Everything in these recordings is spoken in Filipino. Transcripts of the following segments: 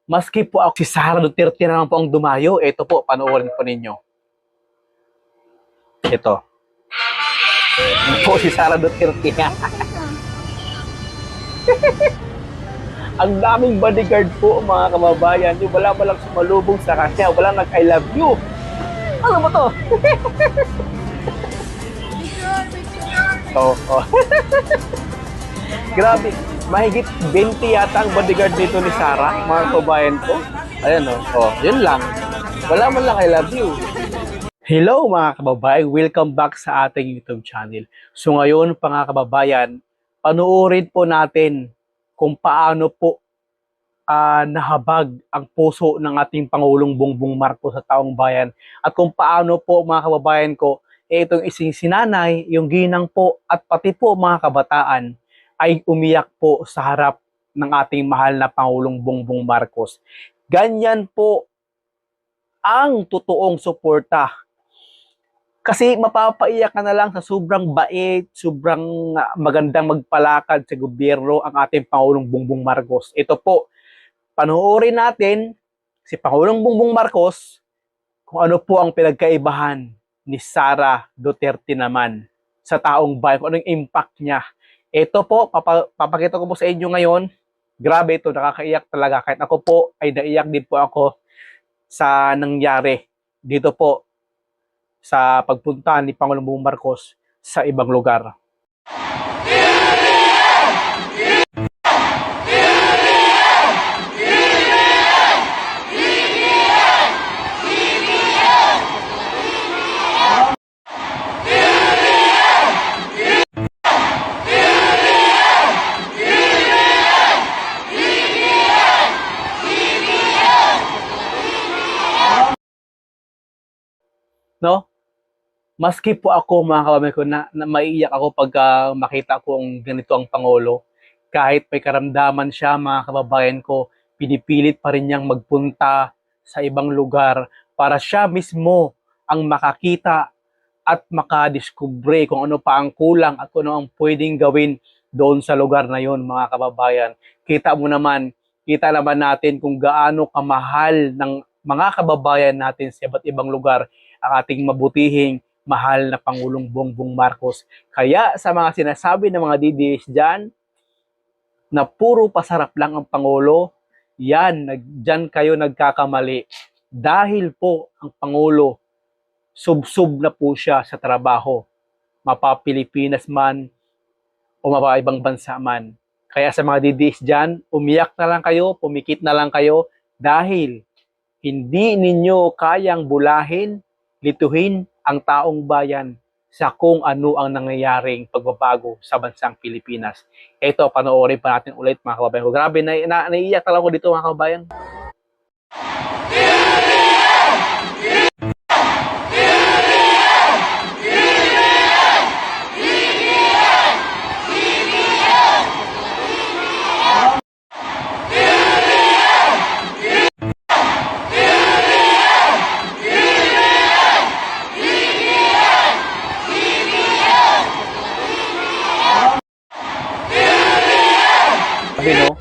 Maski po ako si Sara Duterte naman po ang dumayo, ito po, panoorin po ninyo. Ito. Ito po si Sara Duterte. Ang daming bodyguard po mga kababayan. Yung wala malang sumalubong sa kanya, wala nag-I love you. Ano ba to? Oh. Grabe, mahigit 20 yata ang bodyguard dito ni Sara, mga kababayan ko. Ayan yun lang. Wala man lang I love you. Hello mga kababayan, welcome back sa ating YouTube channel. So ngayon mga kababayan, panoorin po natin kung paano po nahabag ang puso ng ating Pangulong Bongbong Marcos sa taong bayan at kung paano po mga kababayan ko, itong isang sinanay, yung ginang po at pati po mga kabataan ay umiyak po sa harap ng ating mahal na Pangulong Bongbong Marcos. Ganyan po ang totoong suporta. Kasi mapapaiyak ka na lang sa sobrang bait, sobrang magandang magpalakad sa gobyerno ang ating Pangulong Bongbong Marcos. Ito po, panoorin natin si Pangulong Bongbong Marcos kung ano po ang pinagkaibahan ni Sara Duterte naman sa taong bayan, kung anong impact niya. Ito po, papakita ko po sa inyo ngayon. Grabe ito, nakakaiyak talaga. Kahit ako po ay naiyak din po ako sa nangyari dito po sa pagpunta ni Pangulong Bongbong Marcos sa ibang lugar. No? Maski po ako mga kababayan ko na maiiyak ako pag makita ko ang ganito ang Pangulo. Kahit may karamdaman siya mga kababayan ko, pinipilit pa rin niyang magpunta sa ibang lugar para siya mismo ang makakita at makadiskubre kung ano pa ang kulang at kung ano ang pwedeng gawin doon sa lugar na yon mga kababayan. Kita naman natin kung gaano kamahal ng mga kababayan natin sa iba't ibang lugar ang ating mabutihing mahal na Pangulong Bongbong Marcos. Kaya sa mga sinasabi ng mga DDS dyan, na puro pasarap lang ang Pangulo, dyan kayo nagkakamali. Dahil po ang Pangulo, sub-sub na po siya sa trabaho. Mapa-Pilipinas man o mapa-ibang bansa man. Kaya sa mga DDS dyan, umiyak na lang kayo, pumikit na lang kayo, dahil hindi ninyo kayang bulahin, lituhin ang taong bayan sa kung ano ang nangyayaring pagbabago sa bansang Pilipinas. Ito, panoorin pa natin ulit mga kababayan ko. Grabe, naiiyak talaga ko dito mga kababayan. Sabi no,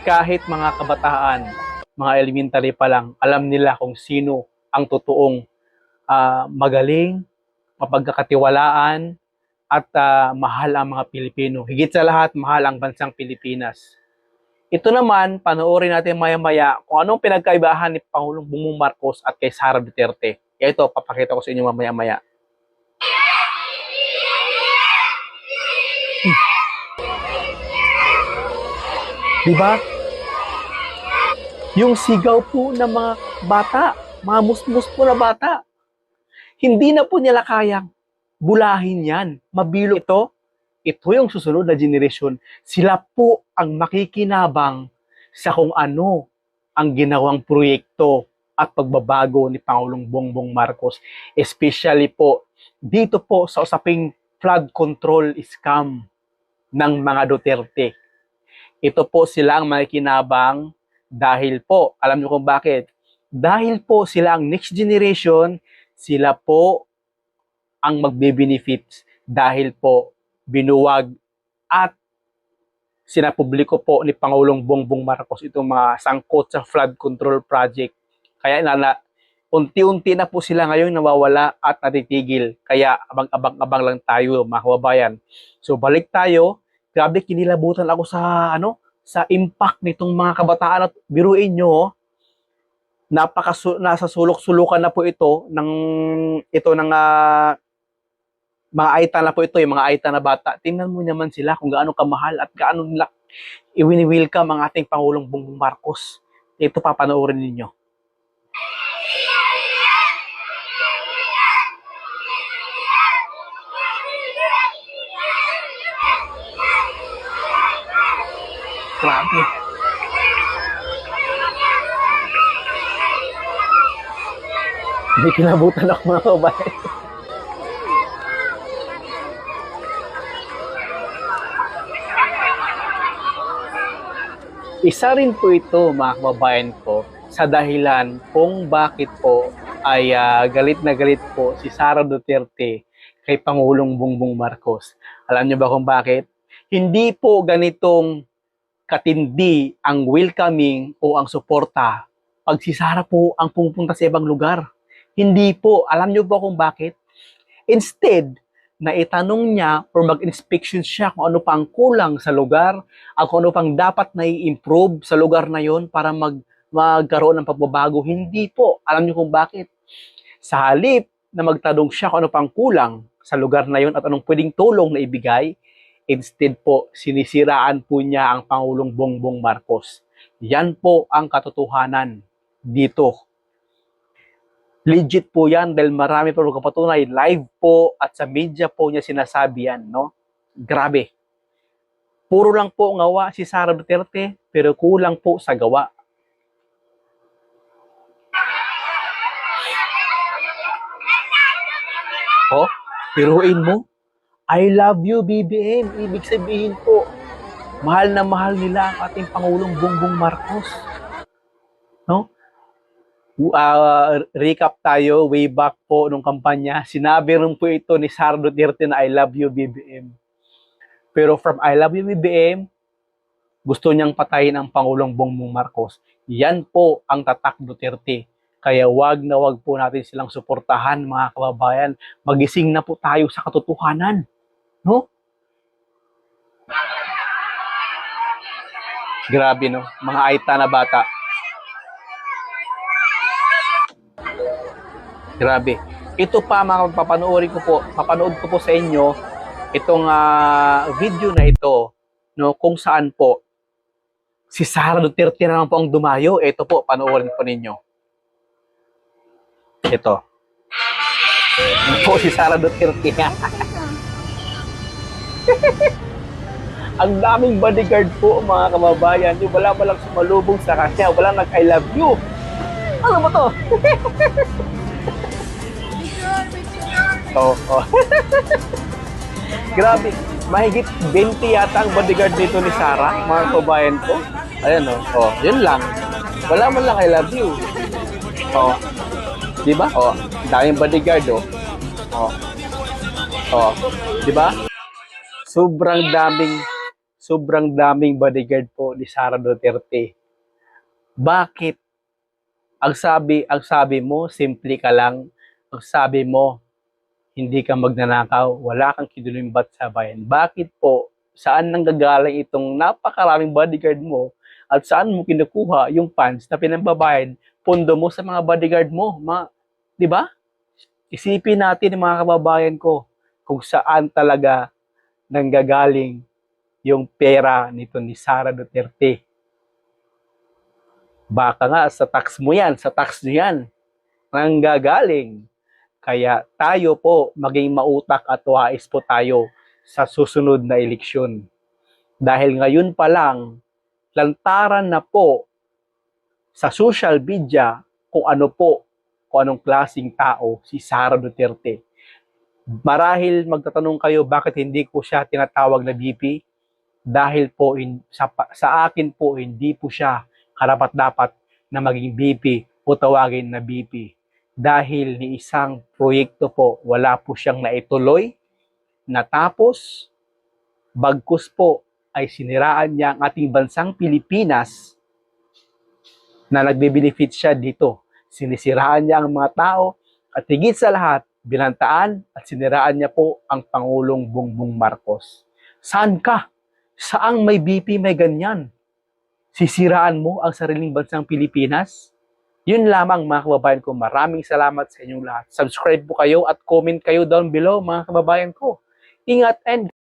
kahit mga kabataan, mga elementary pa lang, alam nila kung sino ang totoong magaling, mapagkakatiwalaan, at mahal ang mga Pilipino. Higit sa lahat, mahal ang bansang Pilipinas. Ito naman, panoorin natin maya-maya kung anong pinagkaibahan ni Pangulong Bongbong Marcos at kay Sara Duterte. Ito, papakita ko sa inyo mamaya-maya. Diba? Yung sigaw po ng mga bata, mga musmus po na bata, hindi na po nila kayang bulahin yan. Mabilo ito yung susunod na generation. Sila po ang makikinabang sa kung ano ang ginawang proyekto at pagbabago ni Pangulong Bongbong Marcos. Especially po, dito po sa usaping flood control scam ng mga Duterte. Ito po sila ang makikinabang dahil po, alam niyo kung bakit? Dahil po sila ang next generation, sila po ang magbe-benefits dahil po binuwag at sinapubliko po ni Pangulong Bongbong Marcos itong mga sangkot sa flood control project. Kaya unti-unti na po sila ngayon nawawala at natitigil. Kaya abang-abang lang tayo, mga kababayan. So balik tayo. Grabe, kinilabutan ako sa impact nitong mga kabataan at biruin nyo, nasa sulok-sulukan na po ito ng mga aita na po ito, yung mga aita na bata. Tingnan mo naman sila kung gaano kamahal at gaano nila i-welcome ang ating Pangulong Bongbong Marcos. Ito papanoorin ninyo. Grabe. Hindi kinabutan ako, mga kabayan. Isa rin po ito, mga kababayan ko, sa dahilan kung bakit po ay galit na galit po si Sara Duterte kay Pangulong Bongbong Marcos. Alam niyo ba kung bakit? Hindi po ganitong katindi ang welcoming o ang suporta pag si Sara po ang pupunta sa ibang lugar. Hindi po. Alam niyo ba kung bakit? Instead, na itanong niya or mag-inspection siya kung ano pang kulang sa lugar, at kung ano pang dapat na i-improve sa lugar na yon para magkaroon ng pagbabago. Hindi po. Alam niyo kung bakit? Sa halip na magtanong siya kung ano pang kulang sa lugar na yon at anong pwedeng tulong na ibigay, instead po, sinisiraan po niya ang Pangulong Bongbong Marcos. Yan po ang katotohanan dito. Legit po yan dahil marami po kapatunay. Live po at sa media po niya sinasabi yan, no? Grabe. Puro lang po ngawa si Sara Duterte, pero kulang po sa gawa. Oh, piruin mo? I love you, BBM. Ibig sabihin po, mahal na mahal nila ang ating Pangulong Bongbong Marcos. No? Recap tayo, way back po nung kampanya, sinabi rin po ito ni Sara Duterte na I love you, BBM. Pero from I love you, BBM, gusto niyang patayin ang Pangulong Bongbong Marcos. Yan po ang tatak Duterte. Kaya wag na wag po natin silang suportahan, mga kababayan. Magising na po tayo sa katotohanan. No? Grabe, no? Mga aita na bata. Grabe. Ito pa, mga papanood ko po sa inyo itong video na ito, no, kung saan po si Sara Duterte naman po ang dumayo. Ito po, panoorin po ninyo. Ito. Ito po si Sara Duterte. Ang daming bodyguard po, mga kababayan. Yung wala lang sumalubong sa kanya. Wala nag-I love you. Ano ba to? Oh. Grabe, mahigit 20 yata ang bodyguard dito ni Sara, mga kabayan ko. Ayan, oh, yun lang. Wala man lang I love you. Oh, di ba? Oh, daming bodyguard, oh. Oh, di ba? Sobrang daming bodyguard po ni Sara Duterte. Bakit? Ang sabi mo, simple ka lang. Ang sabi mo, hindi ka magnanakaw, wala kang kinulumbat sa bayan. Bakit po? Saan nanggagaling itong napakaraming bodyguard mo at saan mo kinukuha yung funds na pinambabayad, pondo mo sa mga bodyguard mo? Di ba? Isipin natin, mga kababayan ko, kung saan talaga nanggagaling yung pera nito ni Sara Duterte. Baka nga sa tax mo yan, sa tax nyo yan, nanggagaling. Kaya tayo po, maging mautak at wais po tayo sa susunod na eleksyon. Dahil ngayon pa lang, lantaran na po sa social media kung anong klaseng tao si Sara Duterte. Marahil magtatanong kayo bakit hindi ko siya tinatawag na VP? Dahil po sa akin po hindi po siya karapat-dapat na maging VP o tawagin na VP. Dahil ni isang proyekto po, wala po siyang naituloy, natapos, bagkus po, ay siniraan niya ang ating bansang Pilipinas na nagbe-benefit siya dito. Sinisiraan niya ang mga tao at higit sa lahat, binantaan at siniraan niya po ang Pangulong Bongbong Marcos. Saan ka? Saang may BP may ganyan? Sisiraan mo ang sariling bansang Pilipinas? Yun lamang mga kababayan ko. Maraming salamat sa inyong lahat. Subscribe po kayo at comment kayo down below mga kababayan ko. Ingat and